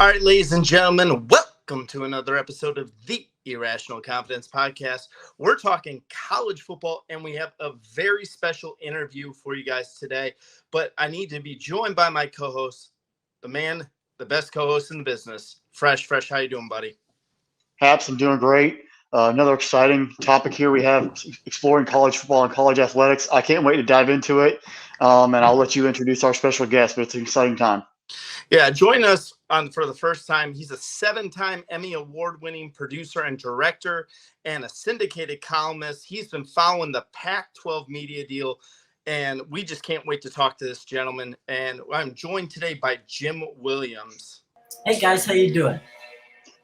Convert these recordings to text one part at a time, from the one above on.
All right, ladies and gentlemen, welcome to another episode of the Irrational Confidence Podcast. We're talking college football, and we have a very special interview for you guys today. But I need to be joined by my co-host, the man, the best co-host in the business, Fresh. How you doing, buddy? Haps, I'm doing great. Another exciting topic here. We have exploring college football and college athletics. I can't wait to dive into it, and I'll let you introduce our special guest, but it's an exciting time. Yeah, join us for the first time. He's a 7-time Emmy Award-winning producer and director and a syndicated columnist. He's been following the PAC-12 Media Deal, and we just can't wait to talk to this gentleman. And I'm joined today by Jim Williams. Hey, guys. How you doing?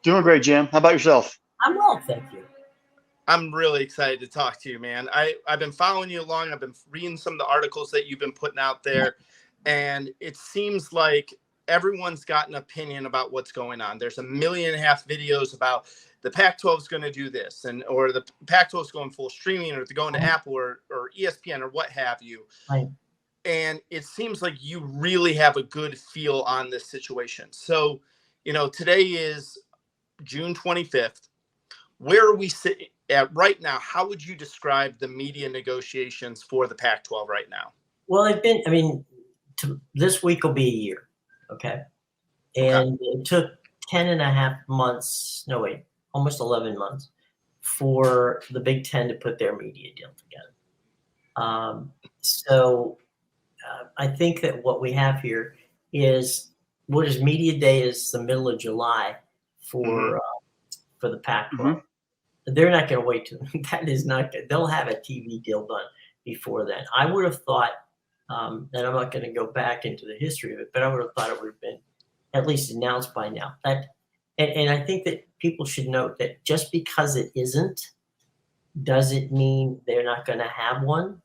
Doing great, Jim. How about yourself? I'm well, thank you. I'm really excited to talk to you, man. I've been following you along. I've been reading some of the articles that you've been putting out there, and it seems like everyone's got an opinion about what's going on. There's 1.5 million videos about the Pac-12 is going to do this, or the Pac-12 is going full streaming, or they're going to Apple or ESPN or what have you. Right. And it seems like you really have a good feel on this situation. So, today is June 25th. Where are we sitting at right now? How would you describe the media negotiations for the Pac-12 right now? Well, this week will be a year. Okay. And It took 10.5 months, almost 11 months for the Big Ten to put their media deal together. I think that what we have here is what is Media Day is the middle of July for the Pac-12. Mm-hmm. They're not going to wait that is not good. They'll have a TV deal done before then. I would have thought, and I'm not going to go back into the history of it, but I would have thought it would have been at least announced by now. And I think that people should note that just because it isn't, doesn't mean they're not going to have one,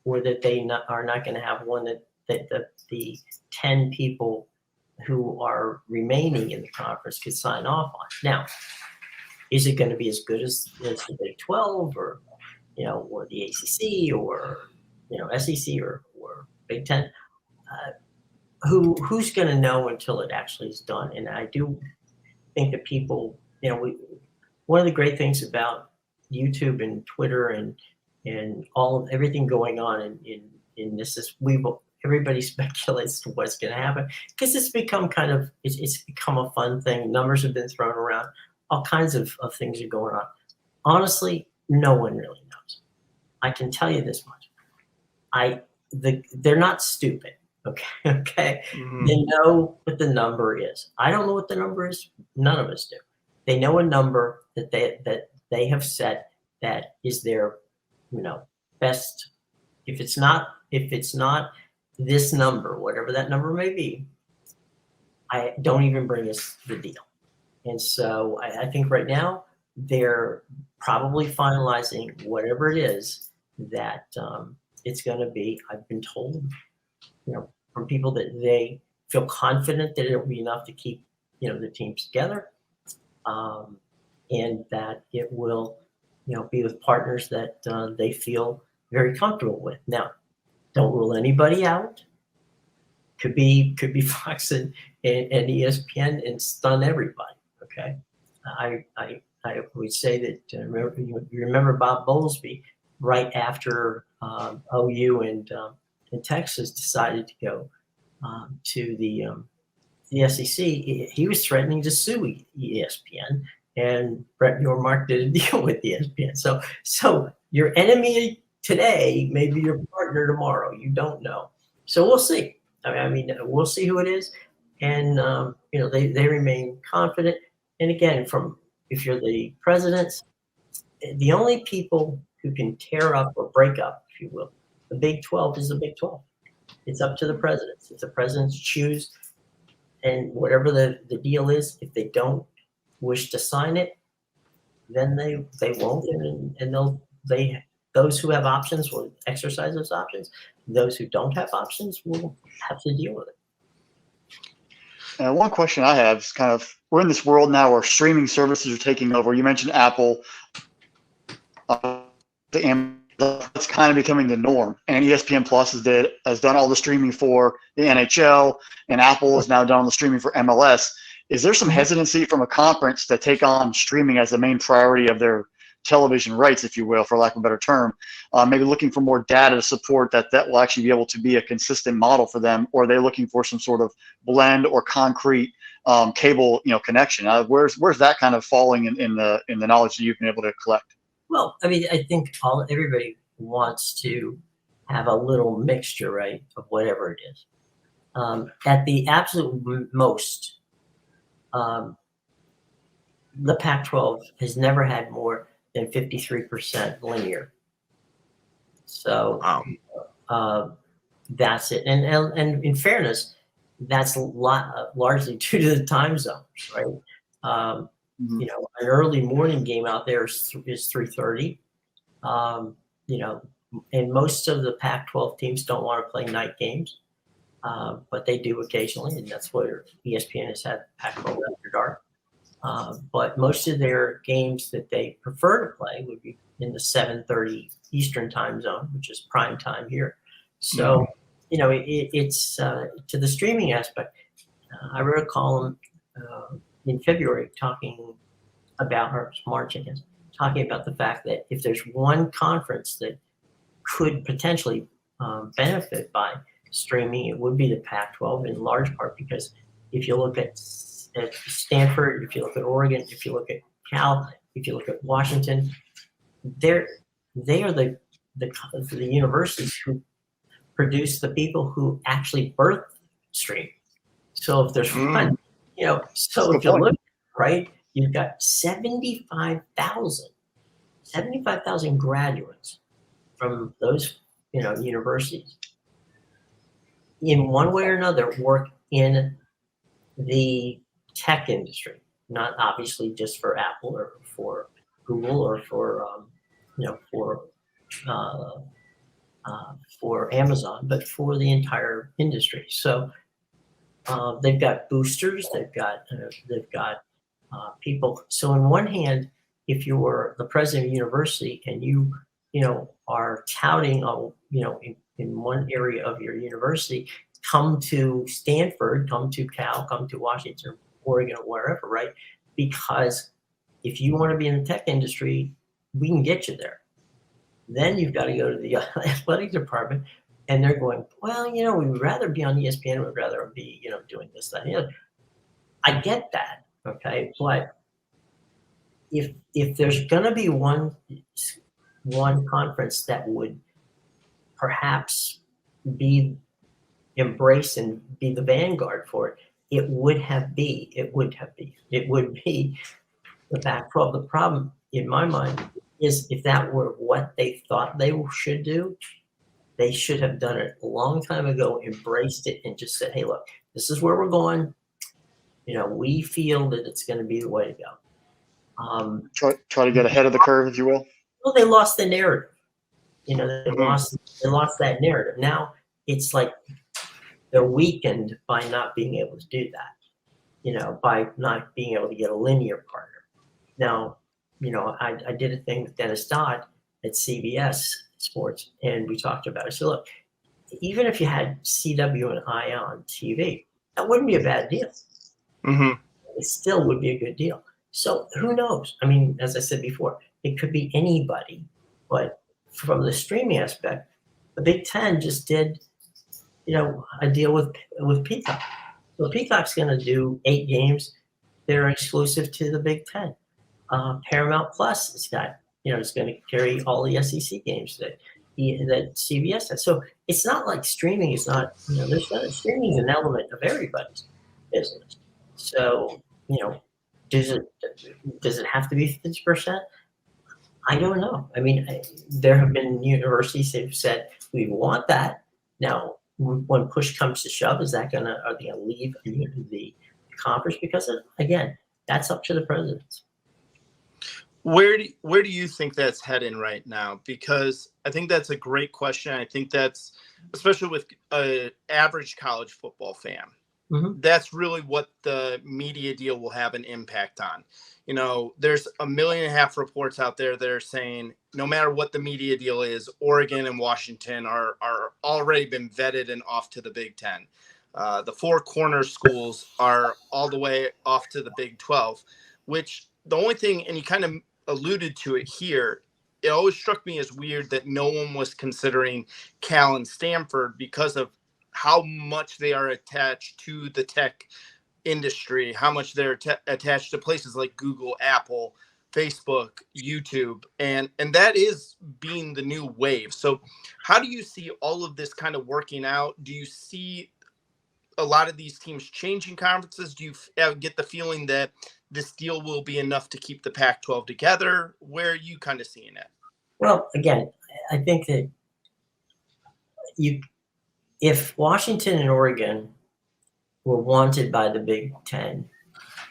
or that they are not going to have one that the 10 people who are remaining in the conference could sign off on. Now, is it going to be as good as the Big 12 or the ACC or SEC or Big 10? Who's going to know until it actually is done? And I do think that people, one of the great things about YouTube and Twitter and everything going on in this is everybody speculates to what's going to happen, because it's become it's become a fun thing. Numbers have been thrown around. All kinds of things are going on. Honestly, no one really knows. I can tell you this much. They're not stupid. Okay. Mm-hmm. They know what the number is. I don't know what the number is. None of us do. They know a number that they have set that is their, best. If it's not this number, whatever that number may be, I don't even bring us the deal. And so I think right now they're probably finalizing whatever it is that it's going to be. I've been told, from people that they feel confident that it'll be enough to keep, the teams together, and that it will, be with partners that they feel very comfortable with. Now, don't rule anybody out. Could be Fox and ESPN and stun everybody. Okay, I would say that you remember Bob Bowlesby right after OU and Texas decided to go to the SEC. He was threatening to sue ESPN, and Brett Yormark did a deal with ESPN. So your enemy today may be your partner tomorrow. You don't know. So we'll see. I mean, we'll see who it is, and they remain confident. And again, if you're the presidents, the only people who can tear up or break up, if you will, the Big 12 is the Big 12. It's up to the presidents. If the presidents choose, and whatever the deal is, if they don't wish to sign it, then they won't, and those who have options will exercise those options. Those who don't have options will have to deal with it. And one question I have is we're in this world now where streaming services are taking over. You mentioned Apple. It's kind of becoming the norm. And ESPN Plus has done all the streaming for the NHL, and Apple has now done all the streaming for MLS. Is there some hesitancy from a conference to take on streaming as the main priority of their television rights, if you will, for lack of a better term? Maybe looking for more data to support that will actually be able to be a consistent model for them, or are they looking for some sort of blend or concrete cable, connection? Where's that kind of falling in the knowledge that you've been able to collect? Well, I mean, I think everybody wants to have a little mixture, right, of whatever it is. At the absolute most, the Pac-12 has never had more than 53% linear. So that's it. And in fairness, that's largely due to the time zones, right? An early morning game out there is 3:30. And most of the Pac-12 teams don't want to play night games, but they do occasionally, and that's where ESPN has had Pac-12 After Dark. But most of their games that they prefer to play would be in the 7:30 Eastern time zone, which is prime time here. So, it's to the streaming aspect. I wrote a column in February talking about, or March, I guess, talking about the fact that if there's one conference that could potentially benefit by streaming, it would be the Pac-12, in large part because if you look at Stanford, if you look at Oregon, if you look at Cal, if you look at Washington, they are the universities who produce the people who actually birth stream. So if there's one, so if you look, right, you've got 75,000 graduates from those, universities in one way or another work in the tech industry, not obviously just for Apple or for Google or for Amazon, but for the entire industry. So they've got boosters, they've got people. So on one hand, if you were the president of a university and you are touting, in one area of your university, come to Stanford, come to Cal, come to Washington, Oregon, or wherever, right? Because if you want to be in the tech industry, we can get you there. Then you've got to go to the athletic department, and they're going, well, we'd rather be on ESPN, we'd rather be, doing this, that, and the other. I get that, okay? But if there's going to be one conference that would perhaps be embraced and be the vanguard for it, it would be the Pac-12. The problem, in my mind, is if that were what they thought they should do, they should have done it a long time ago, embraced it, and just said, hey, look, this is where we're going. We feel that it's going to be the way to go. Try to get ahead of the curve, if you will. Well, they lost the narrative. They lost that narrative. Now it's like they're weakened by not being able to do that. By not being able to get a linear partner. Now, I did a thing with Dennis Dodd at CBS Sports, and we talked about it. So look, even if you had CW and I on TV, that wouldn't be a bad deal. Mm-hmm. It still would be a good deal. So who knows? I mean, as I said before, it could be anybody. But from the streaming aspect, the Big Ten just did, a deal with Peacock. So Peacock's going to do 8 games that are exclusive to the Big Ten. Paramount Plus has got, it's going to carry all the SEC games that CBS has. So it's not like streaming is not, streaming is an element of everybody's business. So, does it have to be 50%? I don't know. I mean, there have been universities that have said we want that. Now, when push comes to shove, are they going to leave the conference? Because again, that's up to the presidents. Where do you think that's heading right now? Because I think that's a great question. I think that's, especially with an average college football fan, that's really what the media deal will have an impact on. There's 1.5 million reports out there that are saying no matter what the media deal is, Oregon and Washington are already been vetted and off to the Big Ten. The four corner schools are all the way off to the Big 12, which the only thing, and you kind of alluded to it here, it always struck me as weird that no one was considering Cal and Stanford because of how much they are attached to the tech industry, how much they're attached to places like Google, Apple, Facebook, YouTube, and that is being the new wave. So how do you see all of this kind of working out? Do you see a lot of these teams changing conferences? Do you get the feeling that this deal will be enough to keep the Pac-12 together? Where are you kind of seeing it? Well, again, I think that if Washington and Oregon were wanted by the Big Ten,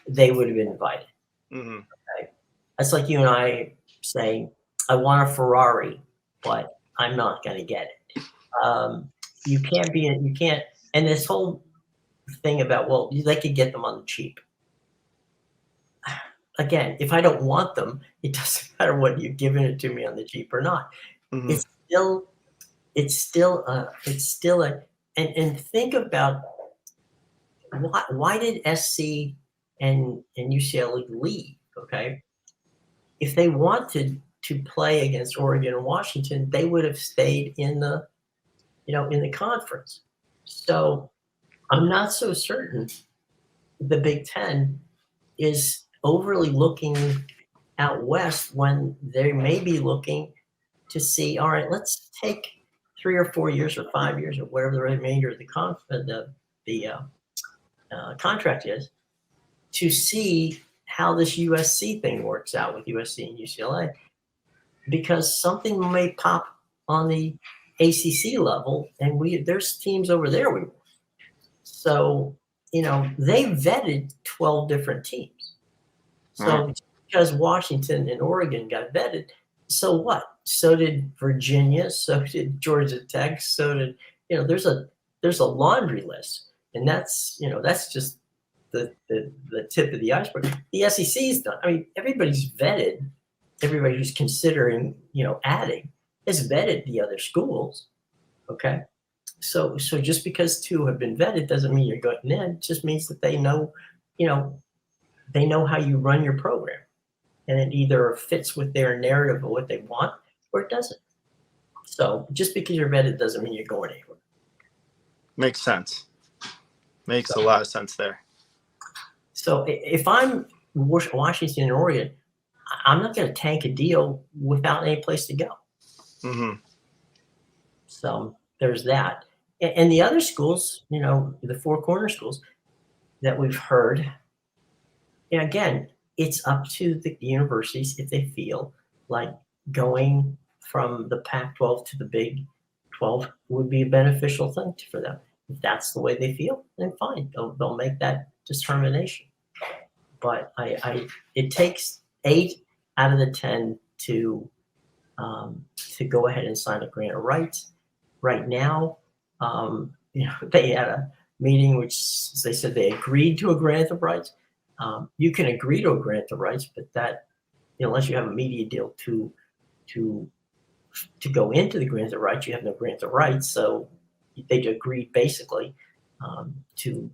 they would have been invited. Mm-hmm. Okay? That's like you and I saying, I want a Ferrari, but I'm not going to get it. You can't, and this whole thing about, well, they could get them on the cheap. Again, if I don't want them, it doesn't matter whether you're giving it to me on the cheap or not. Mm-hmm. It's still a, and think about why did SC and UCLA leave? Okay, if they wanted to play against Oregon and Washington, they would have stayed in the conference. So I'm not so certain the Big Ten is overly looking out west when they may be looking to see, all right, let's take 3 or 4 years or 5 years or whatever the remainder of the contract is, to see how this USC thing works out with USC and UCLA, because something may pop on the ACC level, and there's teams over there we want. So, they vetted 12 different teams. So because Washington and Oregon got vetted, so what? So did Virginia, so did Georgia Tech, so did, there's a laundry list. And that's just the tip of the iceberg. The SEC is done. I mean, everybody's vetted. Everybody who's considering, adding has vetted the other schools. Okay. So just because 2 have been vetted doesn't mean you're going in. It just means that they know how you run your program. And it either fits with their narrative of what they want or it doesn't. So just because you're vetted doesn't mean you're going anywhere. Makes sense. Makes a lot of sense there. So if I'm Washington and Oregon, I'm not going to tank a deal without any place to go. Mm-hmm. So there's that. And the other schools, the 4 corner schools that we've heard, again, it's up to the universities if they feel like going from the Pac-12 to the Big 12 would be a beneficial thing for them. If that's the way they feel, then fine, they'll make that determination. But it takes 8 out of the 10 to go ahead and sign a grant of rights. Right now, they had a meeting which they said they agreed to a grant of rights. You can agree to a grant of rights, but that, unless you have a media deal to go into the grant of rights, you have no grant of rights. So they agreed basically to.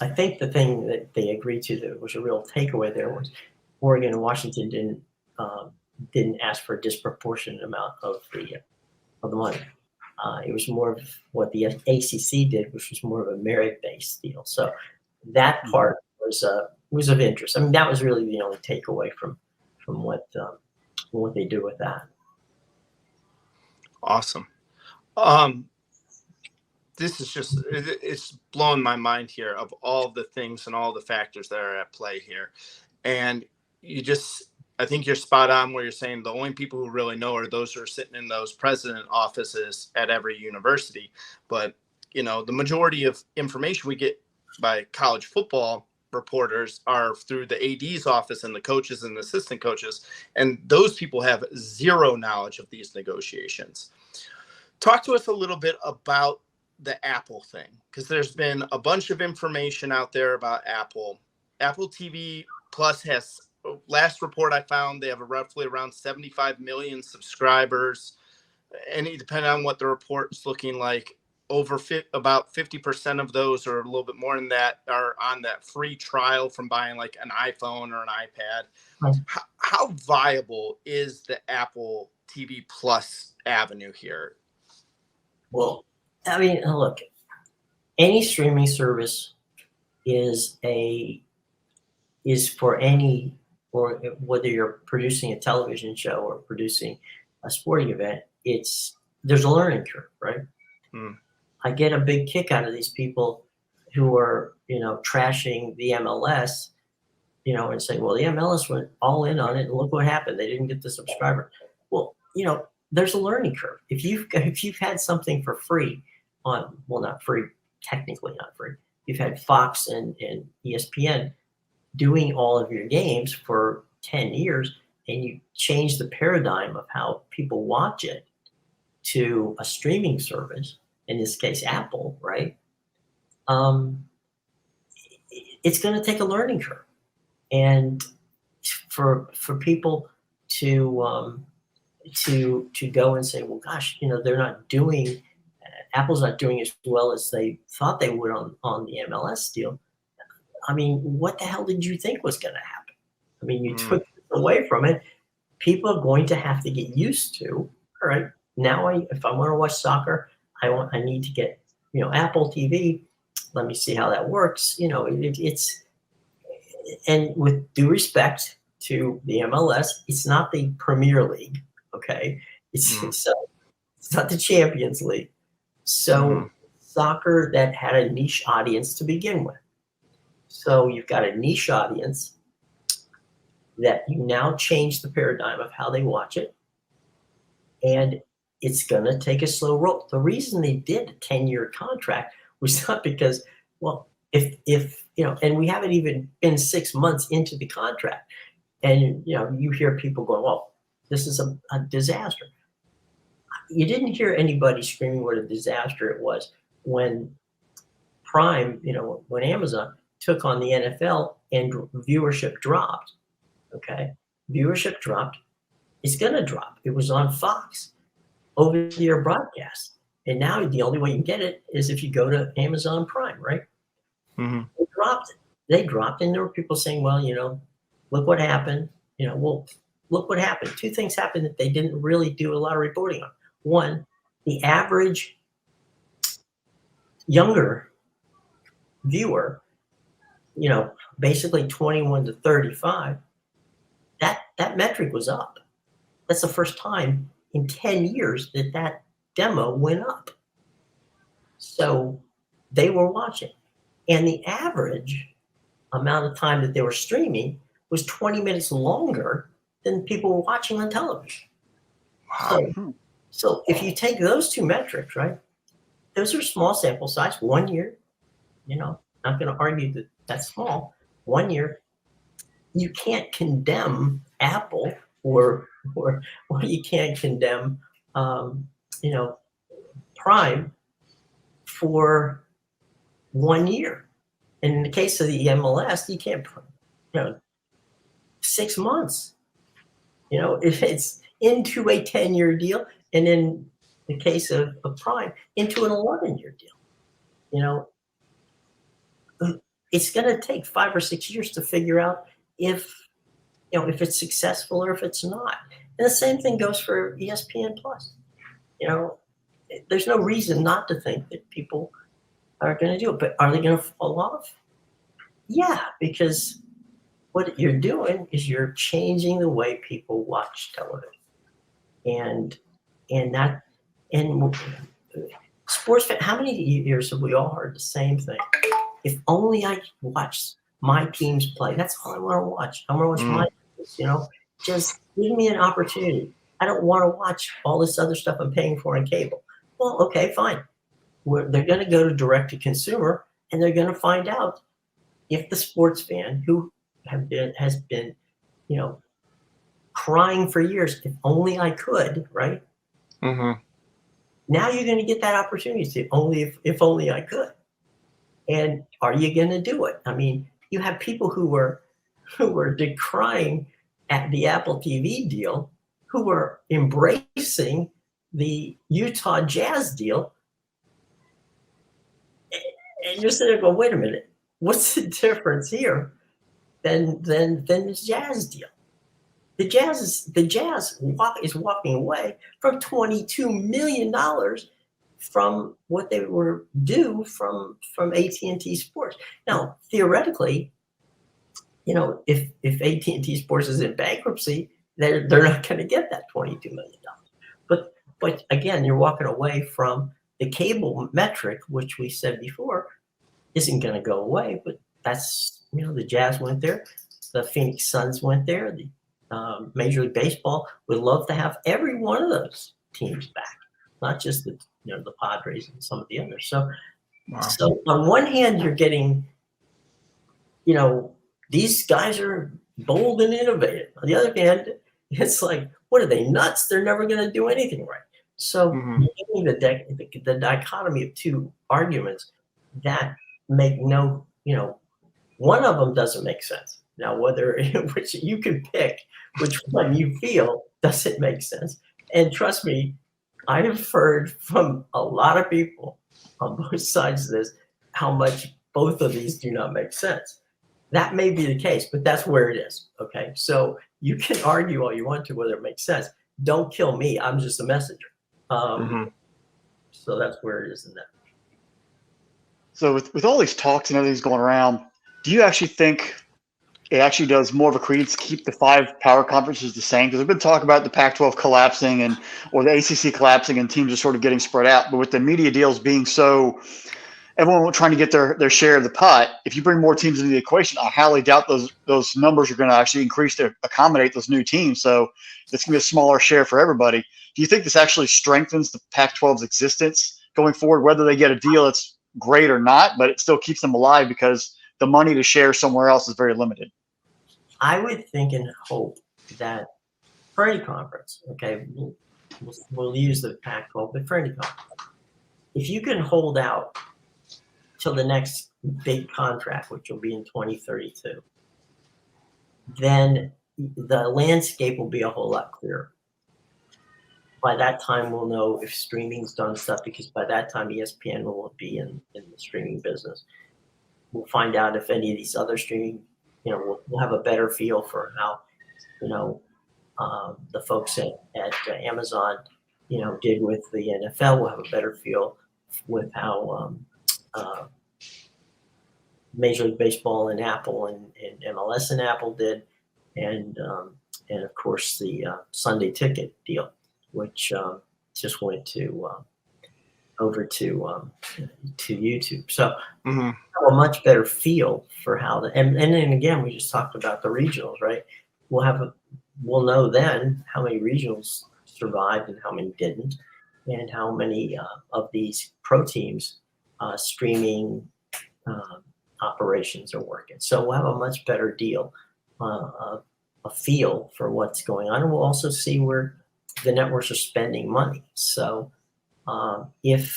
I think the thing that they agreed to that was a real takeaway there was Oregon and Washington didn't ask for a disproportionate amount of the money. It was more of what the ACC did, which was more of a merit-based deal. So that part was of interest. I mean, that was really the only takeaway from what they do with that. Awesome. This is just, it's blowing my mind here of all the things and all the factors that are at play here. And I think you're spot on where you're saying the only people who really know are those who are sitting in those president offices at every university. But, the majority of information we get by college football reporters are through the AD's office and the coaches and the assistant coaches. And those people have zero knowledge of these negotiations. Talk to us a little bit about the Apple thing, because there's been a bunch of information out there about Apple. Apple TV Plus has, last report I found, they have roughly around 75 million subscribers. And depending on what the report's looking like, about 50% of those, or a little bit more than that, are on that free trial from buying like an iPhone or an iPad. Right. How viable is the Apple TV Plus avenue here? Well, I mean, look, any streaming service is for any, or whether you're producing a television show or producing a sporting event, there's a learning curve, right? I get a big kick out of these people who are, trashing the MLS, and say, well, the MLS went all in on it, and look what happened. They didn't get the subscriber. Well, there's a learning curve. If you've had something for free not free, technically not free. You've had Fox and ESPN doing all of your games for 10 years, and you change the paradigm of how people watch it to a streaming service, in this case, Apple, right? It's going to take a learning curve. And for people to go and say, well, gosh, they're not doing, Apple's not doing as well as they thought they would on the MLS deal. I mean, what the hell did you think was going to happen? I mean, you took it away from it. People are going to have to get used to, all right, now if I want to watch soccer, I need to get, Apple TV. Let me see how that works. It's, and with due respect to the MLS, it's not the Premier League, okay? It's not the Champions League. So soccer that had a niche audience to begin with. So you've got a niche audience that you now change the paradigm of how they watch it. And it's going to take a slow roll. The reason they did a 10-year contract was not because, well, if and we haven't even been 6 months into the contract, and you hear people going, well, this is a disaster. You didn't hear anybody screaming what a disaster it was when Prime, when Amazon took on the NFL and viewership dropped. Okay, viewership dropped. It's going to drop. It was on Fox over-the-air broadcast, and now the only way you can get it is if you go to Amazon Prime, right? They dropped it. They dropped, and there were people saying, well, look what happened. Well, look what happened. Two things happened that they didn't really do a lot of reporting on. One, the average younger viewer, basically 21 to 35, that metric was up. That's the first time in 10 years that demo went up. So they were watching. And the average amount of time that they were streaming was 20 minutes longer than people were watching on television. Wow. So if you take those two metrics, right, those are small sample size, 1 year, not going to argue that that's small, 1 year. You can't condemn Apple or you can't condemn, Prime for 1 year. And in the case of the MLS, you can't, 6 months, if it's into a 10-year deal, and in the case of Prime, into an 11-year deal. It's going to take 5 or 6 years to figure out if it's successful or if it's not. And the same thing goes for ESPN Plus. There's no reason not to think that people are going to do it, but are they going to fall off? Yeah, because what you're doing is you're changing the way people watch television, and sports fan. How many years have we all heard the same thing? If only I watch my teams play. That's all I want to watch. I want to watch my teams, just give me an opportunity. I don't want to watch all this other stuff I'm paying for on cable. Well, okay, fine. They're going to go to direct to consumer, and they're going to find out if the sports fan who has been, crying for years, if only I could, right? Now you're going to get that opportunity to if only I could. And are you going to do it? I mean, you have people who were decrying at the Apple TV deal, who were embracing the Utah Jazz deal, And you're sitting there going, wait a minute, what's the difference here than this Jazz deal? The Jazz is walking away from $22 million from what they were due from AT&T Sports. Now, theoretically, if AT&T Sports is in bankruptcy, they're not going to get that $22 million. But again, you're walking away from the cable metric, which we said before, isn't going to go away. But that's, the Jazz went there, the Phoenix Suns went there, the Major League Baseball would love to have every one of those teams back, not just the Padres and some of the others. So, Wow. So on one hand, you're getting, these guys are bold and innovative. On the other hand, it's like, what are they, nuts? They're never going to do anything right. So the dichotomy of two arguments that make no, one of them doesn't make sense. Now, which you can pick which one you feel doesn't make sense. And trust me, I have heard from a lot of people on both sides of this how much both of these do not make sense. That may be the case, but that's where it is. Okay. So you can argue all you want to whether it makes sense. Don't kill me. I'm just a messenger. So that's where it is in that. So with all these talks and everything's going around, do you actually think it actually does more of a credence to keep the 5 power conferences the same? Because we've been talking about the Pac-12 collapsing or the ACC collapsing and teams are sort of getting spread out. But with the media deals being so, everyone trying to get their share of the pot, if you bring more teams into the equation, I highly doubt those numbers are going to actually increase to accommodate those new teams. So it's going to be a smaller share for everybody. Do you think this actually strengthens the Pac-12's existence going forward, whether they get a deal that's great or not, but it still keeps them alive because the money to share somewhere else is very limited? I would think and hope that for any conference, okay, we'll use the Pac-12, but for any conference, if you can hold out till the next big contract, which will be in 2032, then the landscape will be a whole lot clearer. By that time, we'll know if streaming's done stuff, because by that time, ESPN will be in the streaming business. We'll find out if any of these other streaming, we'll have a better feel for how, the folks at Amazon, did with the NFL. We'll have a better feel with how Major League Baseball and Apple and MLS and Apple did, and of course the Sunday Ticket deal, which just went over to YouTube. So have a much better feel for how and then again, we just talked about the regionals, right? We'll know then how many regionals survived and how many didn't, and how many of these pro teams streaming operations are working. So we'll have a much better deal, a feel for what's going on. And we'll also see where the networks are spending money. So if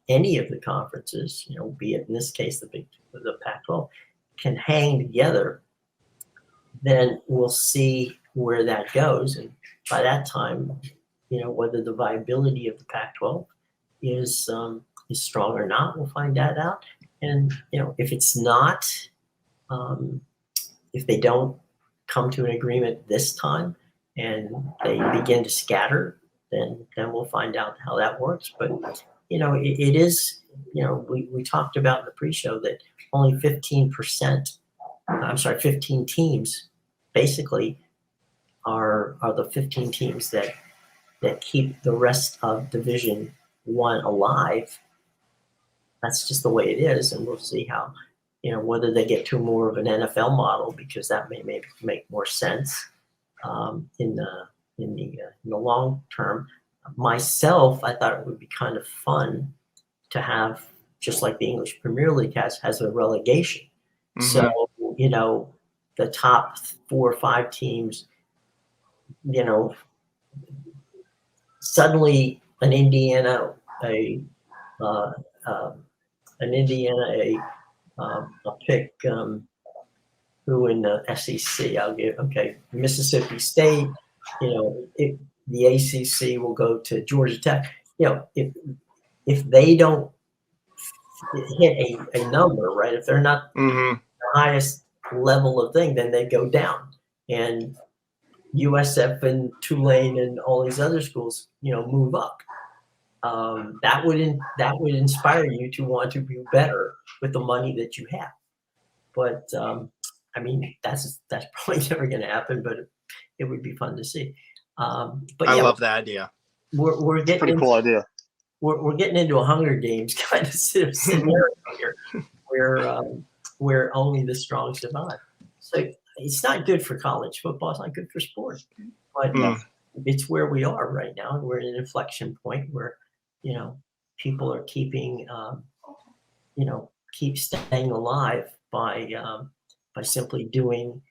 any of the conferences, be it in this case the Pac-12, can hang together, then we'll see where that goes. And by that time, whether the viability of the Pac-12 is strong or not, we'll find that out. And if it's not, if they don't come to an agreement this time and they begin to scatter, then we'll find out how that works. But it is, we talked about in the pre-show that only 15 teams basically are the 15 teams that keep the rest of Division I alive. That's just the way it is, and we'll see how, whether they get to more of an NFL model, because that may make more sense in the long term. Myself, I thought it would be kind of fun to have, just like the English Premier League has a relegation. So, the top 4 or 5 teams, suddenly an Indiana, I'll pick who in the SEC. I'll give, Mississippi State. The ACC will go to Georgia Tech. If they don't hit a number, right? If they're not Mm-hmm. the highest level of thing, then they go down. And USF and Tulane and all these other schools, move up. That would inspire you to want to do better with the money that you have. But I mean, that's probably never going to happen. But it would be fun to see. But I yeah, love that idea. we're getting Pretty cool idea. we're getting into a Hunger Games kind of scenario here, where only the strong survive. So it's not good for college football. It's not good for sport. But it's where we are right now. We're at an inflection point where, people are keeping, keep staying alive by simply doing,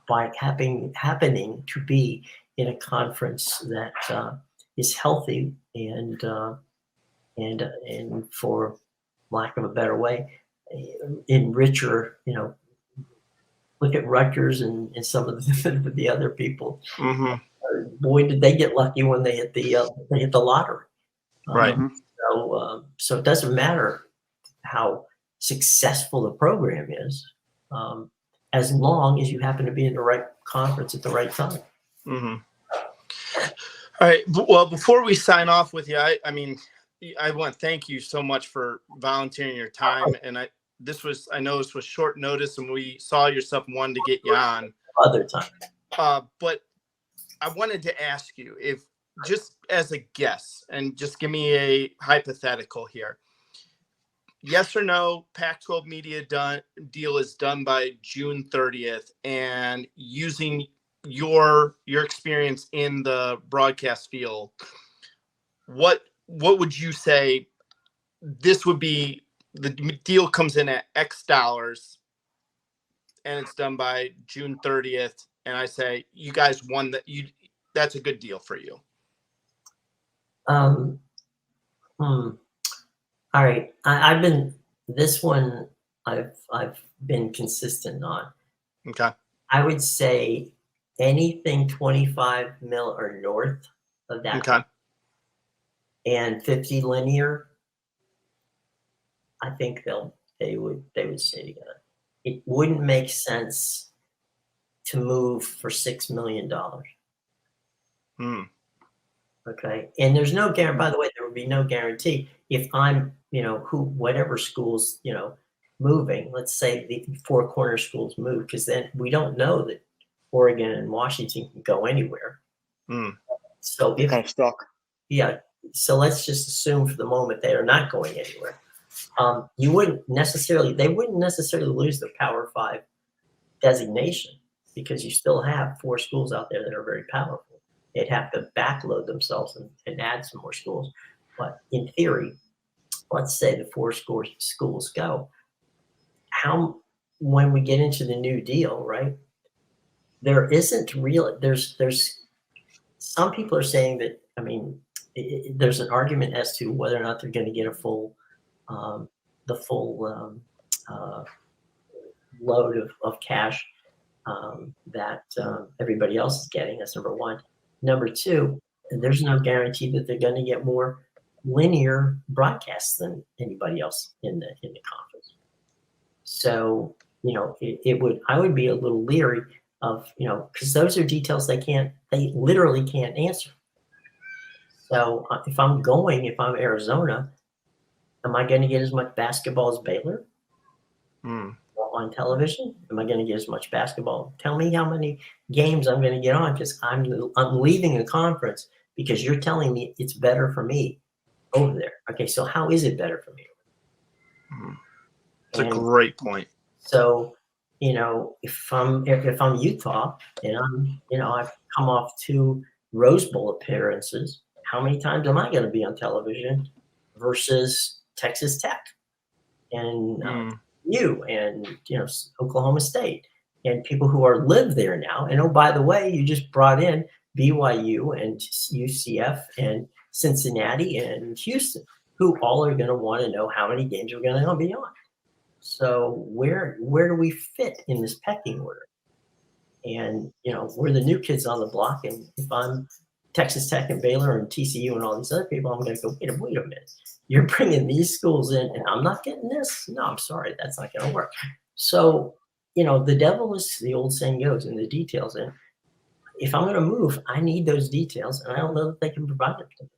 by happening to be in a conference that is healthy and for lack of a better way, enricher. Look at Rutgers and some of the other people. Mm-hmm. Boy, did they get lucky when they hit the lottery. Right. So it doesn't matter how successful the program is, as long as you happen to be in the right conference at the right time. Mm-hmm. All right. Well, before we sign off with you, I mean, I want to thank you so much for volunteering your time. And I know this was short notice, and we saw yourself wanted to get you on Other time. But I wanted to ask you, if just as a guess, and just give me a hypothetical here. Yes or no, PAC-12 Media Deal is done by June 30th, and using your experience in the broadcast field, what would you say this would be? The deal comes in at X dollars, and it's done by June 30th, and I say you guys won that. That's a good deal for you. All right, I've been I've been consistent on. Okay. I would say anything 25 mil or north of that. Okay. And 50 linear, I think they would stay together. It wouldn't make sense to move for $6 million. Okay, and there's no guarantee. By the way, there would be no guarantee if I'm, whatever schools, moving. Let's say the four corner schools move, because then we don't know that Oregon and Washington can go anywhere. So if kind of stuck. Yeah. So let's just assume for the moment they are not going anywhere. They wouldn't necessarily lose the Power 5 designation, because you still have four schools out there that are very powerful. They'd have to backload themselves and add some more schools. But in theory, let's say the four schools go. When we get into the new deal, right? There's some people are saying that, I mean, there's an argument as to whether or not they're going to get the full load of cash that everybody else is getting. That's number one. Number two, there's no guarantee that they're going to get more linear broadcasts than anybody else in the conference. So, I would be a little leery of, because those are details they literally can't answer. So if I'm Arizona, am I going to get as much basketball as Baylor on television? Am I going to get as much basketball? Tell me how many games I'm going to get on, because I'm leaving a conference because you're telling me it's better for me over there. Okay, so how is it better for me? It's a great point. So, if I'm Utah and I've come off 2 Rose Bowl appearances, how many times am I going to be on television versus Texas Tech and you and Oklahoma State and people who live there now? And oh, by the way, you just brought in BYU and UCF and Cincinnati and Houston, who all are going to want to know how many games we're going to be on. So where do we fit in this pecking order? And we're the new kids on the block, and if I'm Texas Tech and Baylor and TCU and all these other people, I'm going to go, wait a minute. You're bringing these schools in and I'm not getting this? No, I'm sorry. That's not going to work. So, the devil is, the old saying goes, in the details. And if I'm going to move, I need those details. And I don't know that they can provide them to me.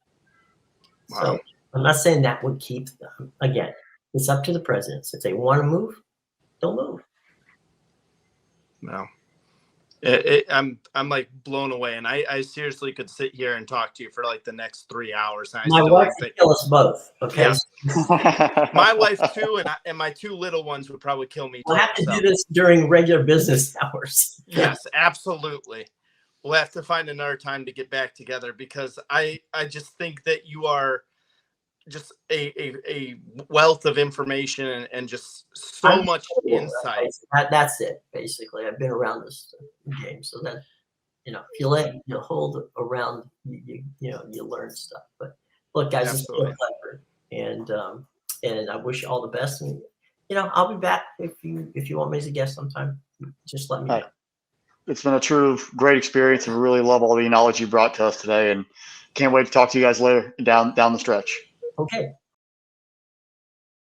Wow. So I'm not saying that would keep them. Again, it's up to the presidents. If they want to move, they'll move. No. I'm like blown away, and I seriously could sit here and talk to you for like the next 3 hours. And My wife would kill us both. Okay. Yeah. My wife too, and my 2 little ones would probably kill me. We'll have to do this during regular business hours. Yes, absolutely. We'll have to find another time to get back together, because I just think that you are just a wealth of information and just so much insight. That's it, basically. I've been around this game, so that if you hold around, you learn stuff. But look, guys, Absolutely. It's been a pleasure, and I wish you all the best. And I'll be back if you want me as a guest sometime. Just let me know. It's been a true great experience, and we really love all the knowledge you brought to us today. And can't wait to talk to you guys later down the stretch. Okay.